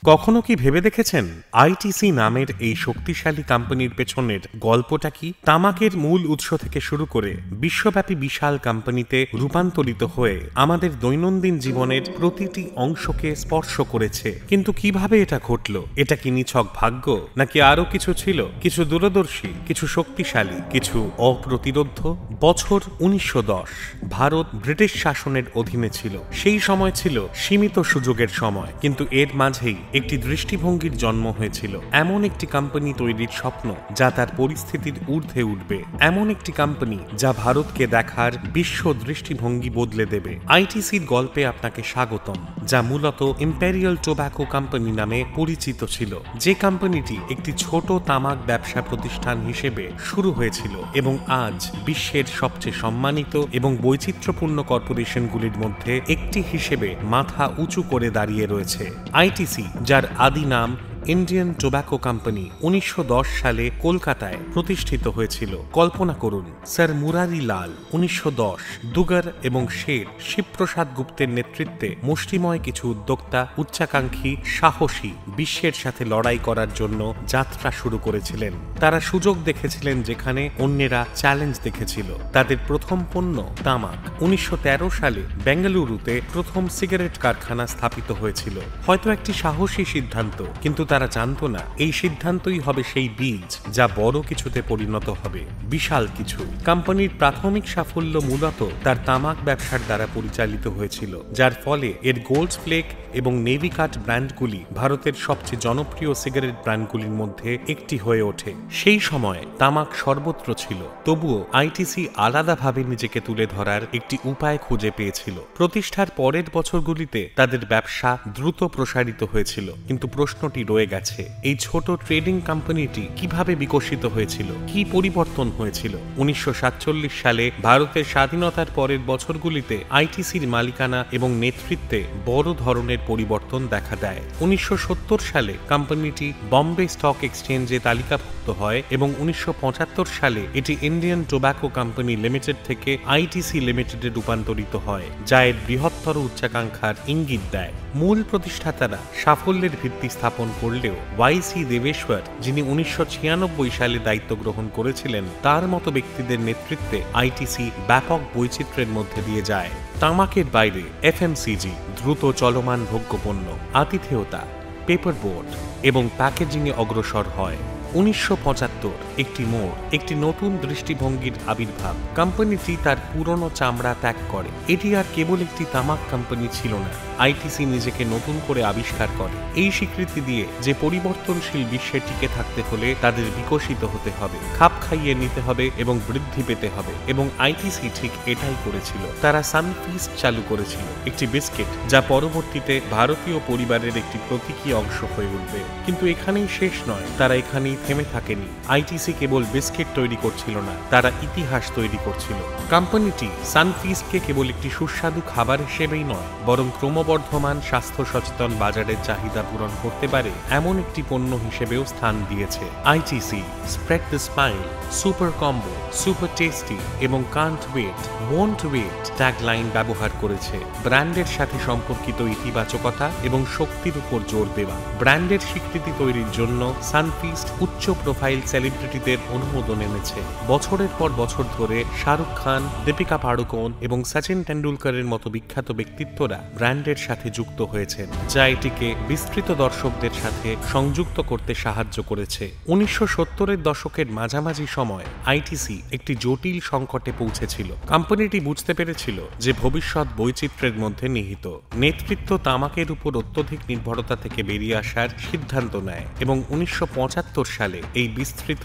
কখনো কি ভেবে দেখেছেন আইটিসি নামের এই শক্তিশালী কোম্পানির পেছনের গল্পটা কি? তামাকের মূল উৎস থেকে শুরু করে বিশ্বব্যাপী বিশাল কোম্পানিতে রূপান্তরিত হয়ে আমাদের দৈনন্দিন জীবনের প্রতিটি অংশকে স্পর্শ করেছে। কিন্তু কিভাবে এটা ঘটল? এটা কি নিছক ভাগ্য, নাকি আরো কিছু ছিল? কিছু দূরদর্শী, কিছু শক্তিশালী, কিছু অপ্রতিরোধ্য? বছর 1910। ভারত ব্রিটিশ শাসনের অধীনে ছিল। সেই সময় ছিল সীমিত সুযোগের সময়, কিন্তু এর মাঝেই একটি দৃষ্টিভঙ্গির জন্ম হয়েছিল। এমন একটি কোম্পানি তৈরির স্বপ্ন যা তার পরিস্থিতির ঊর্ধ্বে উঠবে, এমন একটি কোম্পানি যা ভারতকে দেখার বিশ্ব দৃষ্টিভঙ্গি বদলে দেবে। আইটিসির গল্পে আপনাকে স্বাগতম, যা মূলত ইম্পেরিয়াল টোব্যাকো কোম্পানি নামে পরিচিত ছিল। যে কোম্পানিটি একটি ছোট তামাক ব্যবসা প্রতিষ্ঠান হিসেবে শুরু হয়েছিল এবং আজ বিশ্বের সবচেয়ে সম্মানিত এবং বৈচিত্র্যপূর্ণ কর্পোরেশনগুলির মধ্যে একটি হিসেবে মাথা উঁচু করে দাঁড়িয়ে রয়েছে। আইটিসি, যার আদি নাম ইন্ডিয়ান টোব্যাকো কোম্পানি, 1910 সালে কলকাতায় প্রতিষ্ঠিত হয়েছিল। কল্পনা করুন, স্যার মুরারি লাল 1910, দুগার এবং শের শিবপ্রসাদ গুপ্তের নেতৃত্বে মুষ্টিময় কিছু উদ্যোক্তা, উচ্চাকাঙ্ক্ষী, সাহসী বিশ্বের সাথে লড়াই করার জন্য যাত্রা শুরু করেছিলেন। তারা সুযোগ দেখেছিলেন যেখানে অন্যেরা চ্যালেঞ্জ দেখেছিল। তাদের প্রথম পণ্য তামাক। 1913 সালে বেঙ্গালুরুতে প্রথম সিগারেট কারখানা স্থাপিত হয়েছিল। হয়তো একটি সাহসী সিদ্ধান্ত, কিন্তু তারা জানতো না এই সিদ্ধান্তই হবে সেই বীজ যা বড় কিছুতে পরিণত হবে, বিশাল কিছু। কোম্পানির প্রাথমিক সাফল্য মূলত তার তামাক ব্যবসার দ্বারা পরিচালিত হয়েছিল, যার ফলে এর গোল্ড ফ্লেক এবং নেভি কাট ব্র্যান্ডগুলি ভারতের সবচেয়ে জনপ্রিয় সিগারেট ব্র্যান্ডগুলির মধ্যে একটি হয়ে ওঠে। সেই সময় তামাক সর্বত্র ছিল, তবুও আইটিসি আলাদাভাবে নিজেকে তুলে ধরার একটি উপায় খুঁজে পেয়েছিল। প্রতিষ্ঠার পরের বছরগুলিতে তাদের ব্যবসা দ্রুত প্রসারিত হয়েছিল, কিন্তু প্রশ্নটি রয়ে গেছে, এই ছোট ট্রেডিং কোম্পানিটি কিভাবে বিকশিত হয়েছিল, কি পরিবর্তন হয়েছিল? 1947 সালে ভারতের স্বাধীনতার পরের বছরগুলিতে আইটিসির মালিকানা এবং নেতৃত্বে বড় ধরনের পরিবর্তন দেখা দেয়। 1970 সালে কোম্পানিটি বম্বে স্টক এক্সচেঞ্জে তালিকাভুক্ত হয় এবং 1975 সালে এটি ইন্ডিয়ান টোব্যাকো কোম্পানি লিমিটেড থেকে আইটিসি লিমিটেডে রূপান্তরিত হয়, যা এর বৃহত্তর উচ্চাকাঙ্ক্ষার ইঙ্গিত দেয়। মূল প্রতিষ্ঠাতারা সাফল্যের ভিত্তি স্থাপন করলেও ওয়াইসি দেবেশ্বর, যিনি 1996 সালে দায়িত্ব গ্রহণ করেছিলেন, তার মতো ব্যক্তিদের নেতৃত্বে আইটিসি ব্যাপক বৈচিত্র্যের মধ্যে দিয়ে যায়। তামাকের বাইরে এফএমসিজি, দ্রুত চলমান ভোগ্যপণ্য, আতিথেয়তা, পেপারবোর্ড এবং প্যাকেজিংয়ে অগ্রসর হয়। 1975 একটি মোড়, একটি নতুন দৃষ্টিভঙ্গির আবির্ভাব। কোম্পানিটি তার পুরনো চামড়া ত্যাগ করে। এটি আর কেবল একটি তামাক কোম্পানি ছিল না, আইটিসি নিজেকে নতুন করে আবিষ্কার করে, এই স্বীকৃতি দিয়ে যে পরিবর্তনশীল বিশ্বে টিকে থাকতে হলে তাদের বিকশিত হতে হবে, খাপ খাইয়ে নিতে হবে এবং বৃদ্ধি পেতে হবে। এবং আইটিসি ঠিক এটাই করেছিল। তারা সানফিস্ট চালু করেছিল, একটি বিস্কিট যা পরবর্তীতে ভারতীয় পরিবারের একটি প্রতীকী অংশ হয়ে উঠবে। কিন্তু এখানেই শেষ নয়, তারা এখানেই থেমে থাকেনি। আইটিসি কেবল বিস্কিট তৈরি করছিল না, তারা ইতিহাস তৈরি করছিল। কোম্পানিটি সানফিস্টকে কেবল একটি সুস্বাদু খাবার হিসেবেই নয়, বরং ক্রমবর্ধমান স্বাস্থ্য সচেতন বাজারের চাহিদা পূরণ করতে পারে এমন একটি পণ্য হিসেবেও স্থান দিয়েছে। ITC spread the smile, super combo, super tasty এবং can't wait, won't wait tagline ব্যবহার করেছে, ব্র্যান্ডের সাথে সম্পর্কিত ইতিবাচকতা এবং শক্তির উপর জোর দেওয়া। ব্র্যান্ডের স্বীকৃতি তৈরির জন্য সানফিস্ট উচ্চ প্রোফাইল সেলিব্রিটিদের অনুমোদন এনেছে। বছরের পর বছর ধরে শাহরুখ খান, দীপিকা পাড়ুকোন এবং সচিন তেন্ডুলকরের মতো বিখ্যাত ব্যক্তিত্বরা ব্র্যান্ডের সাথে যুক্ত হয়েছেন, যা এটিকে বিস্তৃত দর্শকদের সাথে সংযুক্ত করতে সাহায্য করেছে। 1970-এর দশকের মাঝামাঝি সময় আইটিসি একটি জটিল সংকটে পৌঁছেছিল। কোম্পানিটি বুঝতে পেরেছিল যে ভবিষ্যৎ বৈচিত্র্যের মধ্যে নিহিত। নেতৃত্ব তামাকের উপর অত্যধিক নির্ভরতা থেকে বেরিয়ে আসার সিদ্ধান্ত নেয় এবং 1975 সালে এই বিস্তৃত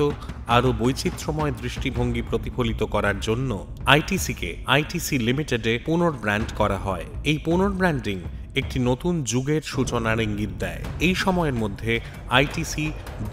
আরও বৈচিত্র্যময় দৃষ্টিভঙ্গি প্রতিফলিত করার জন্য আইটিসিকে আইটিসি লিমিটেডে পুনর্ব্র্যান্ড করা হয়। এই পুনর্ব্র্যান্ডিং একটি নতুন যুগের সূচনার ইঙ্গিত দেয়। এই সময়ের মধ্যে আইটিসি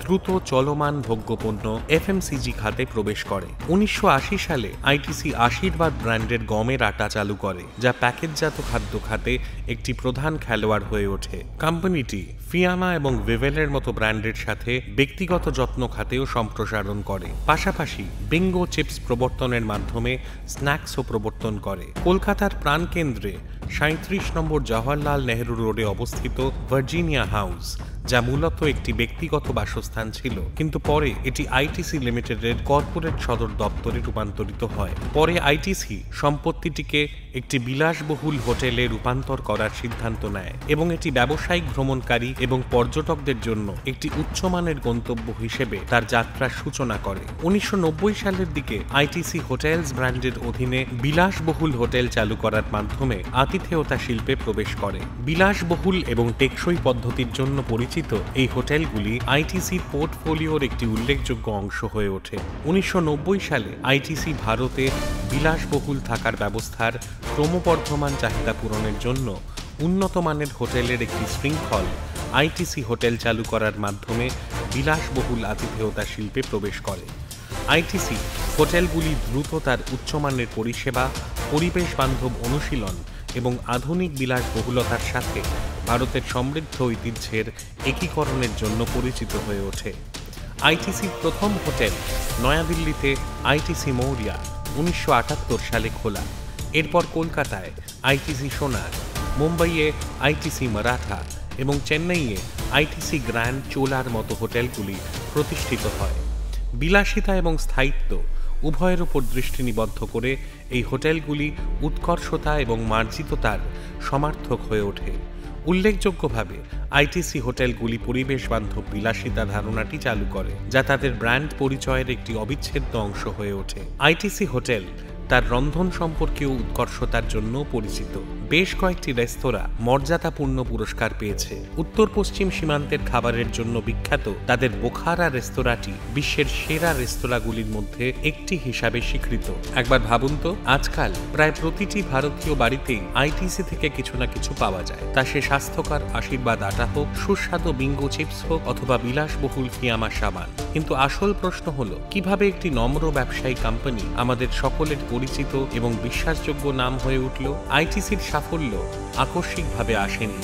দ্রুত চলমান ভোগ্যপণ্য এফএমসিজি খাতে প্রবেশ করে। 1980 সালে আইটিসি আশীর্বাদ ব্র্যান্ডের গমের আটা চালু করে, যা প্যাকেটজাত খাদ্য খাতে একটি প্রধান খেলোয়াড় হয়ে ওঠে। কোম্পানিটি ফিয়ামা এবং ভিভেলের মতো ব্র্যান্ডের সাথে ব্যক্তিগত যত্ন খাতেও সম্প্রসারণ করে। পাশাপাশি বিঙ্গো চিপস প্রবর্তনের মাধ্যমে স্ন্যাক্সও প্রবর্তন করে। কলকাতার প্রাণকেন্দ্রে 37 নম্বর জওহরলাল নেহরু রোডে অবস্থিত ভার্জিনিয়া হাউস, যা মূলত একটি ব্যক্তিগত বাসস্থান ছিল, কিন্তু পরে এটি আইটিসি লিমিটেডের কর্পোরেট সদর দপ্তরে রূপান্তরিত হয়। পরে আইটিসি সম্পত্তিটিকে একটি বিলাসবহুল হোটেলে রূপান্তর করার সিদ্ধান্ত নেয় এবং এটি ব্যবসায়িক ভ্রমণকারী এবং পর্যটকদের জন্য একটি উচ্চমানের গন্তব্য হিসেবে তার যাত্রার সূচনা করে। 1990 সালের দিকে আইটিসি হোটেলস ব্র্যান্ডের অধীনে বিলাসবহুল হোটেল চালু করার মাধ্যমে আতিথেয়তা শিল্পে প্রবেশ করে। বিলাসবহুল এবং টেকসই পদ্ধতির জন্য পরিচিত এই হোটেলগুলি আইটিসির পোর্টফোলিওর একটি উল্লেখযোগ্য অংশ হয়ে ওঠে। 1990 সালে আইটিসি ভারতে বিলাসবহুল থাকার ব্যবস্থার ক্রমবর্ধমান চাহিদা পূরণের জন্য উন্নত মানের হোটেলের একটি শৃঙ্খল আইটিসি হোটেল চালু করার মাধ্যমে বিলাসবহুল আতিথেয়তা শিল্পে প্রবেশ করে। আইটিসি হোটেলগুলি দ্রুত তার উচ্চমানের পরিষেবা, পরিবেশ বান্ধব অনুশীলন এবং আধুনিক বিলাসবহুলতার সাথে ভারতের সমৃদ্ধ ঐতিহ্যের একীকরণের জন্য পরিচিত হয়ে ওঠে। আইটিসির প্রথম হোটেল নয়াদিল্লিতে আইটিসি মৌরিয়া 1978 সালে খোলা। এরপর কলকাতায় আইটিসি সোনার, মুম্বাইয়ে আইটিসি মারাঠা এবং চেন্নাইয়ে আইটিসি গ্র্যান্ড চোলার মতো হোটেলগুলি প্রতিষ্ঠিত হয়। বিলাসিতা এবং স্থায়িত্ব উভয়ের উপর দৃষ্টি নিবদ্ধ করে এই হোটেলগুলি উৎকর্ষতা এবং মার্জিততার সমার্থক হয়ে ওঠে। উল্লেখযোগ্যভাবে আইটিসি হোটেলগুলি পরিবেশ বান্ধব বিলাসিতা ধারণাটি চালু করে, যা তাদের ব্র্যান্ড পরিচয়ের একটি অবিচ্ছেদ্য অংশ হয়ে ওঠে। আইটিসি হোটেল তার রন্ধন সম্পর্কীয় উৎকর্ষতার জন্য পরিচিত। বেশ কয়েকটি রেস্তোরাঁ মর্যাদাপূর্ণ পুরস্কার পেয়েছে। উত্তর পশ্চিম সীমান্তের খাবারের জন্য বিখ্যাত তাদের বোখারা রেস্তোরাঁটি বিশ্বের সেরা রেস্তোরাঁগুলির মধ্যে একটি হিসাবে স্বীকৃত। একবার ভাবুন তো, আজকাল প্রায় প্রতিটি ভারতীয় বাড়িতেই আইটিসি থেকে কিছু না কিছু পাওয়া যায়, তা সে স্বাস্থ্যকর আশীর্বাদ আটা হোক, সুস্বাদু বিঙ্গো চিপস হোক অথবা বিলাসবহুল ফিয়ামা সাবান। কিন্তু আসল প্রশ্ন হলো, কিভাবে একটি নম্র ব্যবসায়ী কোম্পানি আমাদের সকলের পরিচিত এবং বিশ্বাসযোগ্য নাম হয়ে উঠল? আইটিসির সাফল্য আকস্মিকভাবে আসেনি,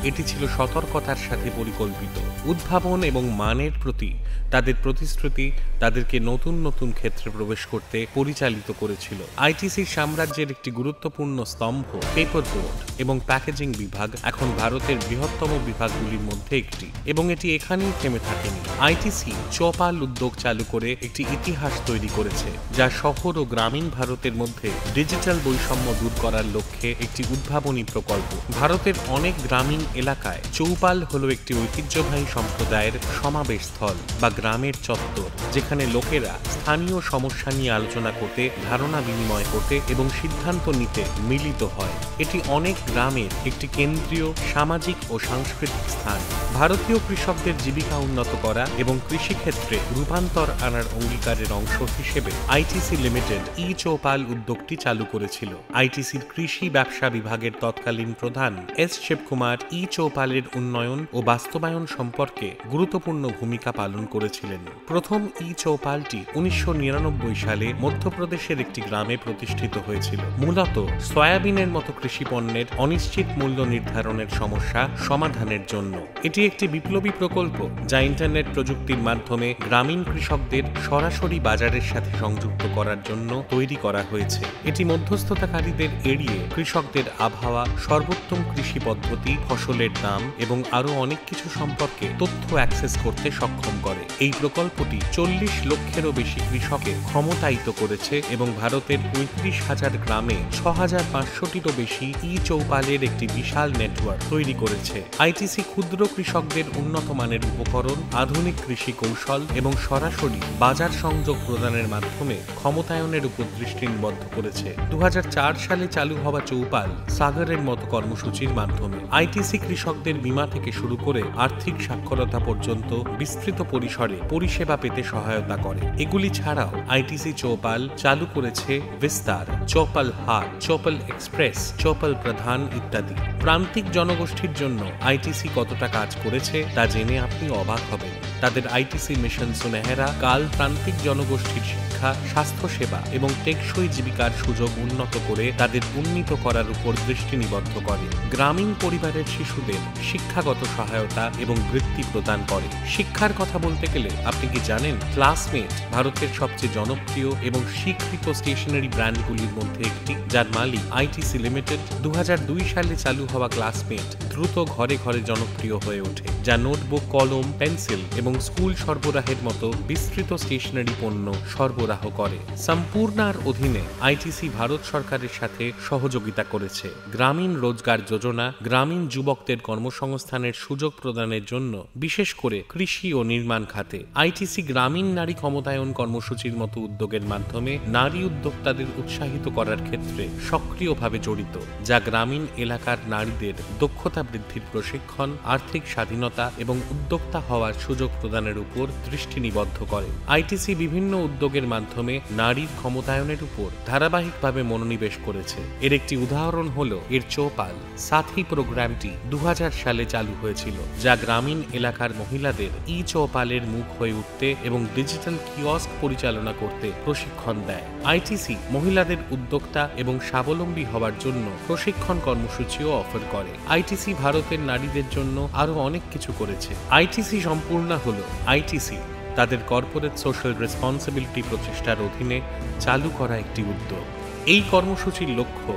এটি ছিল সতর্কতার সাথে পরিকল্পিত। উদ্ভাবন এবং মানের প্রতি তাদের প্রতিশ্রুতি তাদেরকে নতুন নতুন ক্ষেত্রে প্রবেশ করতে পরিচালিত করেছিল। আইটিসির সাম্রাজ্যের একটি গুরুত্বপূর্ণ স্তম্ভ পেপারবোর্ড এবং প্যাকেজিং বিভাগ এখন ভারতের বৃহত্তম বিভাগগুলির মধ্যে একটি, এবং এটি এখানেই থেমে থাকেনি। আইটিসি চৌপাল উদ্যোগ চালু করে একটি ইতিহাস তৈরি করেছে, যা শহর ও গ্রামীণ ভারতের মধ্যে ডিজিটাল বৈষম্য দূর করার লক্ষ্যে একটি উদ্ভাবনী প্রকল্প। ভারতের অনেক গ্রামীণ এলাকায় চৌপাল হলো একটি ঐতিহ্যবাহী সম্প্রদায়ের সমাবেশ স্থল বা গ্রামের চত্বর, যেখানে লোকেরা স্থানীয় সমস্যা নিয়ে আলোচনা করতে, ধারণা বিনিময় করতে এবং সিদ্ধান্ত নিতে মিলিত হয়। এটি অনেক গ্রামের একটি কেন্দ্রীয় সামাজিক ও সাংস্কৃতিক স্থান। ভারতীয় কৃষকদের জীবিকা উন্নত করা এবং কৃষিক্ষেত্রে রূপান্তর আনার অঙ্গীকারের অংশ হিসেবে আইটিসি লিমিটেড চৌপাল উদ্যোগটি চালু করেছিল। আইটিসির কৃষি ব্যবসা বিভাগের তৎকালীন প্রধান এস শিবকুমার চৌপালের উন্নয়ন ও বাস্তবায়ন সম্পর্কে গুরুত্বপূর্ণ ভূমিকা পালন করেছিলেন। প্রথম চৌপালটি 1999 সালে মধ্যপ্রদেশের একটি গ্রামে প্রতিষ্ঠিত হয়েছিল, মূলত সয়াবিনের মতো কৃষি পণ্যের অনিশ্চিত মূল্য নির্ধারণের সমস্যা সমাধানের জন্য। এটি একটি বিপ্লবী প্রকল্প যা ইন্টারনেট প্রযুক্তির মাধ্যমে গ্রামীণ কৃষকদের সরাসরি বাজারের সাথে সংযুক্ত করার জন্য তৈরি করা হয়েছে। এটি মধ্যস্থতাকারীদের এড়িয়ে কৃষকদের আবহাওয়া, সর্বোত্তম কৃষি পদ্ধতি, ফসলের দাম এবং আরও অনেক কিছু সম্পর্কে তথ্য অ্যাক্সেস করতে সক্ষম করে। এই প্রকল্পটি 40 লক্ষেরও বেশি কৃষককে ক্ষমতায়িত করেছে এবং ভারতের 35,000 গ্রামে 6,500টিরও বেশি চৌপালের একটি বিশাল নেটওয়ার্ক তৈরি করেছে। আইটিসি ক্ষুদ্র কৃষকদের উন্নত মানের উপকরণ, আধুনিক কৃষি কৌশল এবং সরাসরি বাজার সংযোগ প্রদানের মাধ্যমে ক্ষমতায়নের উপর দৃষ্টি নিবদ্ধ করেছে। 2004 সালে চালু হওয়া চৌপাল সাগরের মতো কর্মসূচির মাধ্যমে আইটিসি কৃষকদের বীমা থেকে শুরু করে আর্থিক সাক্ষরতা পর্যন্ত বিস্তৃত পরিসরে পরিষেবা পেতে সহায়তা করে। এগুলি ছাড়াও আইটিসি চৌপাল চালু করেছে বিস্তার, চৌপাল হাট, চৌপাল এক্সপ্রেস, চৌপাল প্রধান ইত্যাদি। প্রান্তিক জনগোষ্ঠীর জন্য আইটিসি কতটা কাজ করেছে তা জেনে আপনি অবাক হবেন। তাদের আইটিসি মিশন সুনেহেরা কাল প্রান্তিক জনগোষ্ঠীর শিক্ষা, স্বাস্থ্যসেবা এবং টেকসই জীবিকার সুযোগ উন্নত করে তাদের উন্নীত করার উপর দৃষ্টি নিবদ্ধ করে। গ্রামীণ পরিবারের শিশুদের শিক্ষাগত সহায়তা এবং বৃত্তি প্রদান করে। শিক্ষার কথা বলতে গেলে আপনি কি জানেন, ক্লাসমেট ভারতের সবচেয়ে জনপ্রিয় এবং স্বীকৃত স্টেশনারি ব্র্যান্ডগুলির মধ্যে একটি, যার মালিক আইটিসি লিমিটেড। 2002 সালে চালু হওয়া ক্লাসমেট দ্রুত ঘরে ঘরে জনপ্রিয় হয়ে ওঠে, যা নোটবুক, কলম, পেন্সিল এবং স্কুল সরবরাহের মতো বিস্তৃত স্টেশনারি পণ্য সরবরাহ করে। সম্পূর্ণার অধীনে আইটিসি ভারত সরকারের সাথে সহযোগিতা করেছে গ্রামীণ রোজগার যোজনা, গ্রামীণ যুবকদের কর্মসংস্থানের সুযোগ প্রদানের জন্য, বিশেষ করে কৃষি ও নির্মাণ খাতে। আইটিসি গ্রামীণ নারী ক্ষমতায়ন কর্মসূচির মতো উদ্যোগের মাধ্যমে নারী উদ্যোক্তাদের উৎসাহিত করার ক্ষেত্রে সক্রিয়ভাবে জড়িত, যা গ্রামীণ এলাকার নারীদের দক্ষতা বৃদ্ধির প্রশিক্ষণ, আর্থিক স্বাধীনতা এবং উদ্যোক্তা হওয়ার সুযোগ প্রদানের উপর দৃষ্টি নিবদ্ধ করে। আইটিসি বিভিন্ন উদ্যোগের মাধ্যমে নারীর ক্ষমতায়নের উপর ধারাবাহিকভাবে মনোনিবেশ করেছে। এর একটি উদাহরণ হল এর চৌপাল সাথী প্রোগ্রামটি 2000 সালে চালু হয়েছিল, যা গ্রামীণ এলাকার মহিলাদের চৌপালের মুখ হয়ে উঠতে এবং ডিজিটাল কিয়স্ক পরিচালনা করতে প্রশিক্ষণ দেয়। আইটিসি মহিলাদের উদ্যোক্তা এবং স্বাবলম্বী হওয়ার জন্য প্রশিক্ষণ কর্মসূচিও অফার করে। আইটিসি ভারতের নারীদের জন্য আরো অনেক কিছু করেছে। আইটিসি সম্পূর্ণ হলো আইটিসি তাদের কর্পোরেট সোশ্যাল রেসপন্সিবিলিটি প্রচেষ্টার অধীনে চালু করা একটি উদ্যোগ। এই কর্মসূচির লক্ষ্য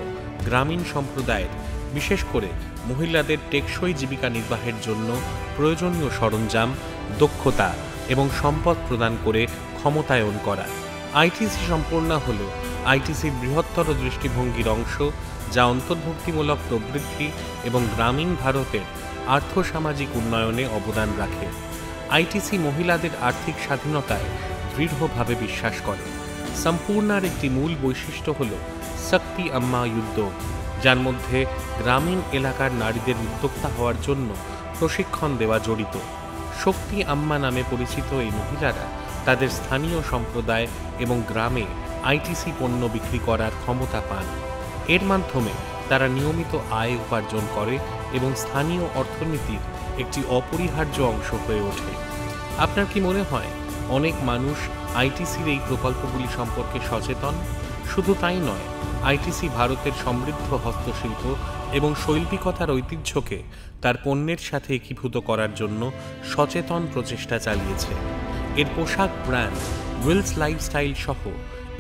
গ্রামীণ সম্প্রদায়ের, বিশেষ করে মহিলাদের টেকসই জীবিকা নির্বাহের জন্য প্রয়োজনীয় সরঞ্জাম, দক্ষতা এবং সম্পদ প্রদান করে ক্ষমতায়ন করা। আইটিসি সম্পূর্ণ হল আইটিসির বৃহত্তর দৃষ্টিভঙ্গির অংশ, যা অন্তর্ভুক্তিমূলক প্রবৃদ্ধি এবং গ্রামীণ ভারতের আর্থসামাজিক উন্নয়নে অবদান রাখে। আইটিসি মহিলাদের আর্থিক স্বাধীনতায় দৃঢ়ভাবে বিশ্বাস করে। সম্পূর্ণার একটি মূল বৈশিষ্ট্য হল শক্তি আম্মা উদ্যোগ, যার মধ্যে গ্রামীণ এলাকার নারীদের উদ্যোক্তা হওয়ার জন্য প্রশিক্ষণ দেওয়া জড়িত। শক্তি আম্মা নামে পরিচিত এই মহিলারা তাদের স্থানীয় সম্প্রদায় এবং গ্রামে আইটিসি পণ্য বিক্রি করার ক্ষমতা পান। এর মাধ্যমে তারা নিয়মিত আয় উপার্জন করে এবং স্থানীয় অর্থনীতির একটি অপরিহার্য অংশ হয়ে ওঠে। আপনার কি মনে হয় অনেক মানুষ আইটিসির এই প্রকল্পগুলি সম্পর্কে সচেতন? শুধু তাই নয়, আইটিসি ভারতের সমৃদ্ধ হস্তশিল্প এবং শৈল্পিকতার ঐতিহ্যকে তার পণ্যের সাথে একীভূত করার জন্য সচেতন প্রচেষ্টা চালিয়েছে। এর পোশাক ব্র্যান্ড উইলস লাইফস্টাইল সহ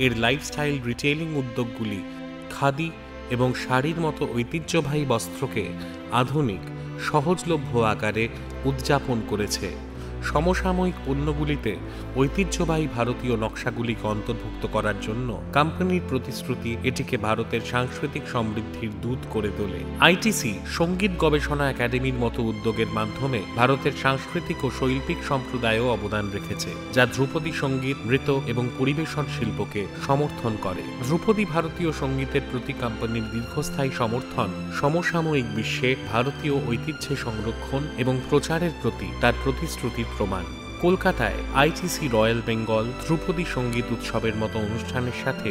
এর লাইফস্টাইল রিটেইলিং উদ্যোগগুলি খাদি এবং শাড়ির মতো ঐতিহ্যবাহী বস্ত্রকে আধুনিক, সহজলভ্য আকারে উদযাপন করেছে। সমসাময়িক পণ্যগুলিতে ঐতিহ্যবাহী ভারতীয় নকশাগুলিকে অন্তর্ভুক্ত করার জন্য কোম্পানির প্রতিশ্রুতি এটিকে ভারতের সাংস্কৃতিক সমৃদ্ধির দূত করে তোলে। আইটিসি সঙ্গীত গবেষণা একাডেমির মতো উদ্যোগের মাধ্যমে ভারতের সাংস্কৃতিক ও শৈল্পিক সম্প্রদায়ও অবদান রেখেছে, যা ধ্রুপদী সঙ্গীত, নৃত্য এবং পরিবেশন শিল্পকে সমর্থন করে। ধ্রুপদী ভারতীয় সঙ্গীতের প্রতি কোম্পানির দীর্ঘস্থায়ী সমর্থন সমসাময়িক বিশ্বে ভারতীয় ঐতিহ্যের সংরক্ষণ এবং প্রচারের প্রতি তার প্রতিশ্রুতির প্রমাণ। কলকাতায় আইটিসি রয়্যাল বেঙ্গল ধ্রুপদী সঙ্গীত উৎসবের মতো অনুষ্ঠানের সাথে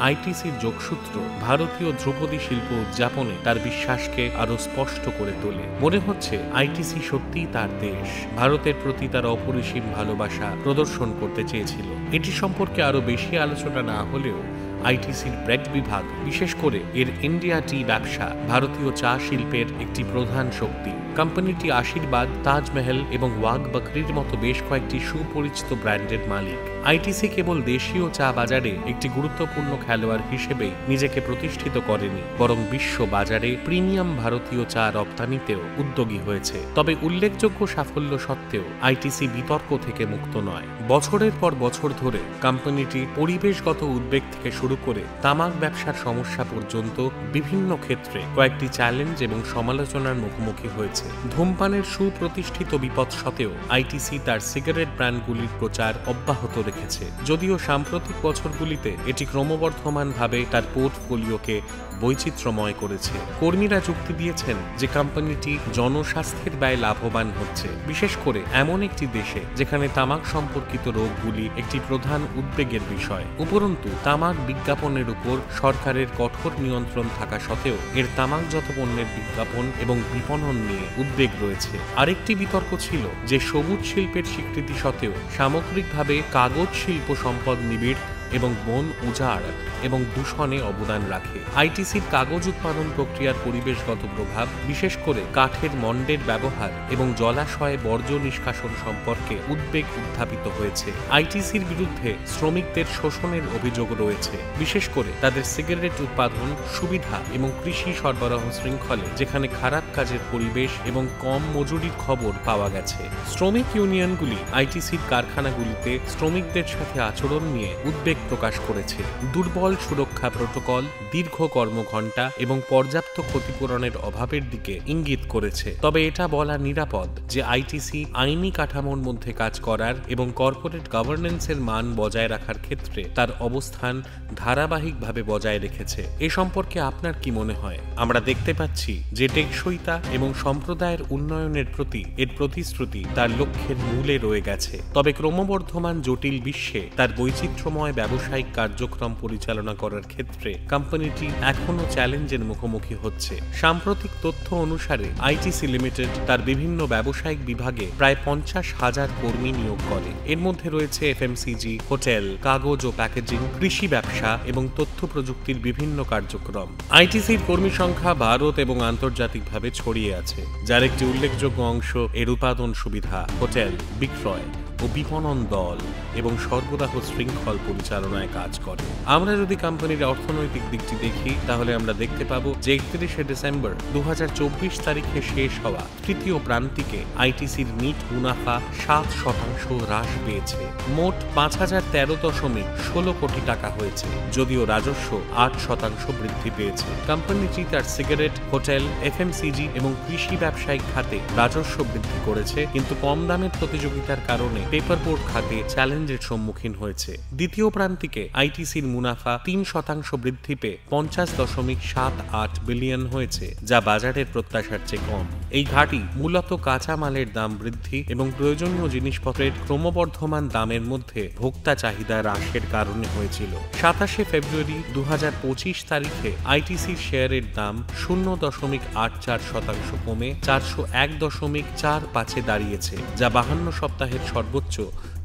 আইটিসির যোগসূত্র ভারতীয় ধ্রুপদী শিল্প উদযাপনে তার বিশ্বাসকে আরো স্পষ্ট করে তোলে। মনে হচ্ছে আইটিসি সত্যিই তার দেশ, ভারতের প্রতি তার অপরিসীম ভালোবাসা প্রদর্শন করতে চেয়েছিল। এটি সম্পর্কে আরো বেশি আলোচনা না হলেও আইটিসির ব্র্যান্ড বিভাগ, বিশেষ করে এর ইন্ডিয়া টি ব্যবসা, ভারতীয় চা শিল্পের একটি প্রধান শক্তি। কোম্পানিটি আশীর্বাদ, তাজমহল এবং ওয়াঘ বকরির মতো বেশ কয়েকটি সুপরিচিত ব্র্যান্ডের মালিক। আইটিসি কেবল দেশীয় চা বাজারে একটি গুরুত্বপূর্ণ খেলোয়াড় হিসেবে নিজেকে প্রতিষ্ঠিত করেনি, বরং বিশ্ব বাজারে প্রিমিয়াম ভারতীয় চা রপ্তানিতেও উদ্যোগী হয়েছে। তবে উল্লেখযোগ্য সাফল্য সত্ত্বেও আইটিসি বিতর্ক থেকে মুক্ত নয়। বছরের পর বছর ধরে কোম্পানিটি পরিবেশগত উদ্বেগ থেকে শুরু করে তামাক ব্যবসার সমস্যা পর্যন্ত বিভিন্ন ক্ষেত্রে কয়েকটি চ্যালেঞ্জ এবং সমালোচনার মুখোমুখি হয়েছে। ধূমপানের সুপ্রতিষ্ঠিত বিপদ সত্ত্বেও আইটিসি তার সিগারেট ব্র্যান্ডগুলির প্রচার অব্যাহত রেখেছে, যদিও সাম্প্রতিক বছরগুলিতে এটি ক্রমবর্ধমানভাবে তার পোর্টফোলিওকে বৈচিত্র্যময় করেছে। কর্মীরা যুক্তি দিয়েছেন যে কোম্পানিটি জনস্বাস্থ্যের ব্যয় লাভবান হচ্ছে, বিশেষ করে এমন একটি দেশে যেখানে তামাক সম্পর্কিত রোগগুলি একটি প্রধান উদ্বেগের বিষয়। উপরন্তু তামাক বিজ্ঞাপনের উপর সরকারের কঠোর নিয়ন্ত্রণ থাকা সত্ত্বেও এর তামাকজাত পণ্যের বিজ্ঞাপন এবং বিপণন নিয়ে উদ্বেগ রয়েছে। আরেকটি বিতর্ক ছিল যে সবুজ শিল্পের স্বীকৃতি সত্ত্বেও সামগ্রিকভাবে কাগজ শিল্প সম্পদ নিবিড় এবং বন উজাড় এবং দূষণে অবদান রাখে। আইটিসির কাগজ উৎপাদন প্রক্রিয়ার পরিবেশগত প্রভাব, বিশেষ করে কাঠের মন্ডের ব্যবহার এবং জলাশয়ে বর্জ্য নিষ্কাশন সম্পর্কে উদ্বেগ উত্থাপিত হয়েছে। আইটিসির বিরুদ্ধে শ্রমিকদের শোষণের অভিযোগ রয়েছে, বিশেষ করে তাদের সিগারেট উৎপাদন সুবিধা এবং কৃষি সরবরাহ শৃঙ্খলে, যেখানে খারাপ কাজের পরিবেশ এবং কম মজুরির খবর পাওয়া গেছে। শ্রমিক ইউনিয়নগুলি আইটিসির কারখানাগুলিতে শ্রমিকদের সাথে আচরণ নিয়ে উদ্বেগ প্রকাশ করেছে। দুর্বল সুরক্ষা প্রোটোকল, দীর্ঘ কর্মঘণ্টা এবং পর্যাপ্ত ক্ষতিপূরণের অভাবের দিকে ইঙ্গিত করেছে। তবে এটা বলা নিরাপদ যে আইটিসি আইনি কাঠামোর মধ্যে কাজ করার এবং কর্পোরেট গভর্নেন্সের মান বজায় রাখার ক্ষেত্রে তার অবস্থান ধারাবাহিকভাবে বজায় রেখেছে। এ সম্পর্কে আপনার কি মনে হয়? আমরা দেখতে পাচ্ছি যে টেকসইতা এবং সম্প্রদায়ের উন্নয়নের প্রতি এর প্রতিশ্রুতি তার লক্ষ্যের মূলে রয়ে গেছে। তবে ক্রমবর্ধমান জটিল বিশ্বে তার বৈচিত্র্যময় ব্যবসায়িক কার্যক্রম পরিচালনা করার ক্ষেত্রে কোম্পানিটি এখনও চ্যালেঞ্জের মুখোমুখি হচ্ছে। সাম্প্রতিক তথ্য অনুসারে আইটিসি লিমিটেড তার বিভিন্ন ব্যবসায়িক বিভাগে প্রায় 50,000 কর্মী নিয়োগ করে। এর মধ্যে রয়েছে এফএমসিজি, হোটেল, কাগজ ও প্যাকেজিং, কৃষি ব্যবসা এবং তথ্য প্রযুক্তির বিভিন্ন কার্যক্রম। আইটিসির কর্মী সংখ্যা ভারত এবং আন্তর্জাতিকভাবে ছড়িয়ে আছে, যার একটি উল্লেখযোগ্য অংশ এর উৎপাদন সুবিধা, হোটেল, বিক্রয় ও বিপণন দল এবং সরবরাহ শৃঙ্খল পরিচালনায় কাজ করে। আমরা যদি কোম্পানির অর্থনৈতিক দিকটি দেখি, তাহলে আমরা দেখতে পাবো যে 31শে ডিসেম্বর 2024 তারিখে শেষ হওয়া তৃতীয় প্রান্তিকে আইটিসির নিট মুনাফা 7% হ্রাস পেয়েছে। মোট 5,013.16 কোটি টাকা হয়েছে, যদিও রাজস্ব 8% বৃদ্ধি পেয়েছে। কোম্পানিটি তার সিগারেট, হোটেল, এফএমসিজি এবং কৃষি ব্যবসায়িক খাতে রাজস্ব বৃদ্ধি করেছে, কিন্তু কম দামের প্রতিযোগিতার কারণে পেপারবোর্ড খাতে চ্যালেঞ্জের সম্মুখীন হয়েছে। দ্বিতীয় প্রান্তিকে আইটিসির মুনাফা 3% বৃদ্ধি পেয়ে 50.78 বিলিয়ন হয়েছে, যা বাজারের প্রত্যাশার চেয়ে কম। এই ঘাটি মূলত কাঁচামালের দাম বৃদ্ধি এবং প্রয়োজনীয় জিনিসপত্রের ক্রমবর্ধমান দামের মধ্যে ভোক্তা চাহিদা হ্রাসের কারণে হয়েছিল। 27শে ফেব্রুয়ারি 2025 তারিখে আইটিসির শেয়ারের দাম 0.84% কমে 401.45-এ দাঁড়িয়েছে, যা 52 সপ্তাহের সর্বোচ্চ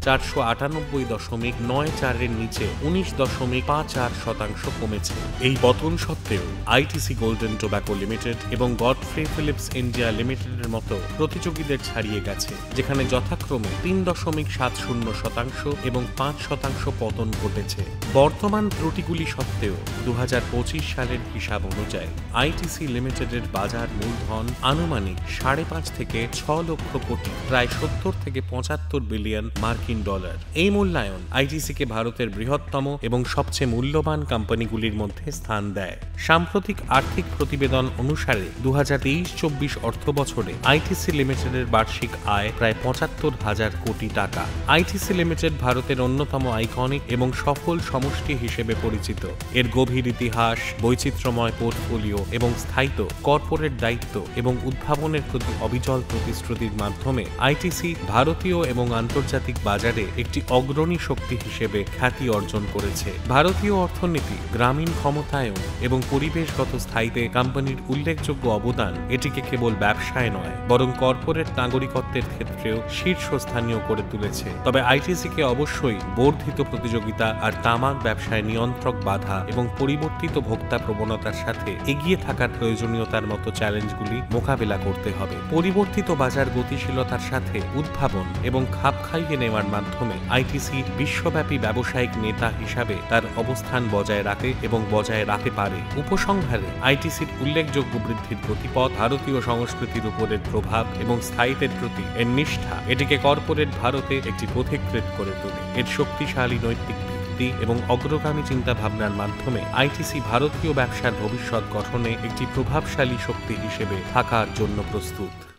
498.94-এর নিচে 19.54% কমেছে। এই পতন সত্ত্বেও আইটিসি গোল্ডেন টোব্যাকো লিমিটেড এবং গডফ্রে ফিলিপস ইন্ডিয়া লিমিটেডের মতো প্রতিযোগীদের ছাড়িয়ে গেছে, যেখানে যথাক্রমে 3.70% এবং 5% পতন ঘটেছে। বর্তমান ত্রুটিগুলি সত্ত্বেও 2025 সালের হিসাব অনুযায়ী আইটিসি লিমিটেডের বাজার মূলধন আনুমানিক 5.5 থেকে 6 লক্ষ কোটি, প্রায় 70 থেকে 75 বিলিয়ন মার্কিন ডলার। এই মূল্যায়ন আইটিসিকে ভারতের বৃহত্তম এবং সবচেয়ে মূল্যবান কোম্পানিগুলির মধ্যে স্থান দেয়। সাম্প্রতিক আর্থিক প্রতিবেদন অনুসারে 2023-24 অর্থ বছরে আইটিসি লিমিটেডের বার্ষিক আয় প্রায় 75,000 কোটি টাকা। আইটিসি লিমিটেড ভারতের অন্যতম আইকনিক এবং সফল সমষ্টি হিসেবে পরিচিত। এর গভীর ইতিহাস, বৈচিত্র্যময় পোর্টফোলিও এবং স্থায়িত্ব, কর্পোরেট দায়িত্ব এবং উদ্ভাবনের প্রতি অবিচল প্রতিশ্রুতির মাধ্যমে আইটিসি ভারতীয় এবং আন্তর্জাতিক বাজারে একটি অগ্রণী শক্তি হিসেবে খ্যাতি অর্জন করেছে। ভারতীয় অর্থনীতি, গ্রামীণ ক্ষমতায়ন এবং পরিবেশগত স্থায়িত্বে কোম্পানির উল্লেখযোগ্য অবদান এটিকে কেবল ব্যবসায় নয়, বরং কর্পোরেট নাগরিকত্বের ক্ষেত্রেও শীর্ষস্থানীয় করে তুলেছে। তবে আইটিসিকে অবশ্যই বর্ধিত প্রতিযোগিতা আর তামাক ব্যবসায় নিয়ন্ত্রক বাধা এবং পরিবর্তিত ভোক্তা প্রবণতার সাথে এগিয়ে থাকার প্রয়োজনীয়তার মতো চ্যালেঞ্জগুলি মোকাবেলা করতে হবে। পরিবর্তিত বাজার গতিশীলতার সাথে উদ্ভাবন এবং খাপ খাইয়ে নেওয়ার মাধ্যমে আইটিসি বিশ্বব্যাপী ব্যবসায়িক নেতা হিসাবে তার অবস্থান বজায় রাখে এবং বজায় রাখতে পারে। উপসংহারে আইটিসির উল্লেখযোগ্য বৃদ্ধির গতিপথ, ভারতীয় সংস্কৃতির উপরের প্রভাব এবং স্থায়িত্বের প্রতি এর নিষ্ঠা এটিকে কর্পোরেট ভারতে একটি পথিকৃৎ করে তোলে। এর শক্তিশালী নৈতিক ভিত্তি এবং অগ্রগামী চিন্তাভাবনার মাধ্যমে আইটিসি ভারতীয় ব্যবসার ভবিষ্যৎ গঠনে একটি প্রভাবশালী শক্তি হিসেবে থাকার জন্য প্রস্তুত।